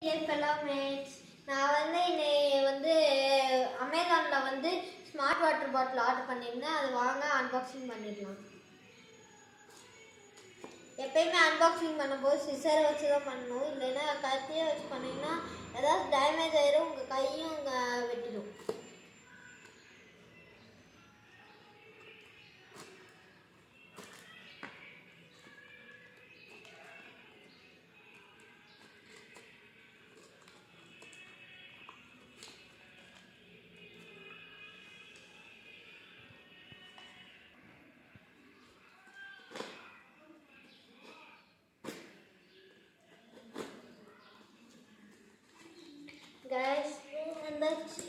நான் வந்து அமேசானில் ஸ்மார்ட் வாட்டர் பாட்டில் ஆர்டர் பண்ணியிருந்தேன். அது வாங்க அன்பாக்சிங் பண்ணிடலாம். எப்பயுமே அன்பாக்சிங் பண்ணும்போது சிசரை வச்சு தான் பண்ணணும், இல்லைன்னா கத்தியை வச்சு பண்ணிங்கன்னா ஏதாவது டேமேஜ் ஆயிரும், உங்கள் கையும் வெட்டிடும். Guys, வந்தாச்சு.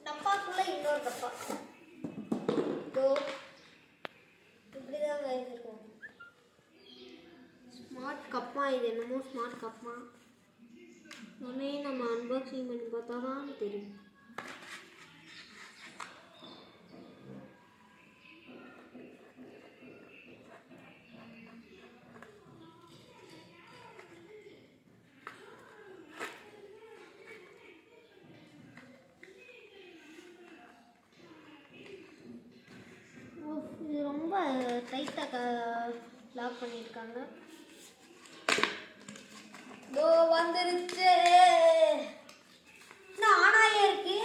டப்பாக்குள்ள இன்னொரு டப்பா. இப்படிதான் கைஸ் இருக்கும். ஸ்மார்ட் கப்பா, இது என்னமோ ஸ்மார்ட் கப்பா. உடனே நம்ம அன்பாக்சிங் பண்ணி பார்த்தா தான் தெரியும். இது ரொம்ப டைட்டாக லாக் பண்ணியிருக்காங்க. வந்துருச்சு. இன்னும் ஆனாயே இருக்கு.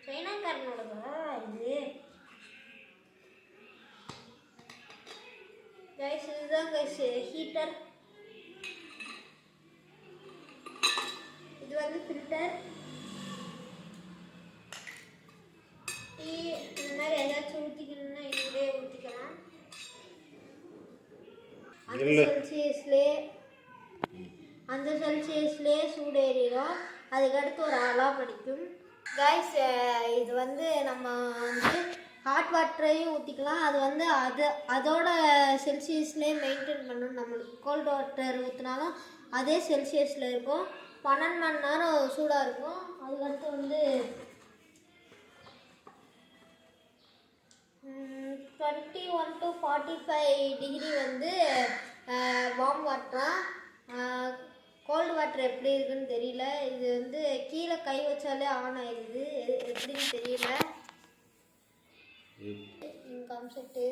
சைனாக்காரனோடதா இது? கைஸ், இதுதான் கைஸ் ஹீட்டர். இது வந்து ஃபில்டர். டீ இந்த மாதிரி ஏதாச்சும் ஊற்றிக்கணும்னா இதுலேயே ஊற்றிக்கலாம். அந்த செல்சியஸ்லேயே சூடு ஏறிடும். அதுக்கடுத்து ஒரு அலாரம் அடிக்கும். கைஸ், இது வந்து நம்ம ஹாட் வாட்டரையும் ஊற்றிக்கலாம். அது அதோட செல்சியஸ்லேயே மெயின்டைன் பண்ணணும். நம்மளுக்கு கோல்டு வாட்டர் ஊற்றினாலும் அதே செல்சியஸில் இருக்கும். 12 மணி நேரம் சூடாக இருக்கும். அதுக்கடுத்து 21 to 45 டிகிரி வார்ம் வாட்டரா. கோல்டு வாட்டர் எப்படி இருக்குன்னு தெரியல. இது கீழே கை வச்சாலே ஆன் ஆயிடுது, எப்படின்னு தெரியல. Income set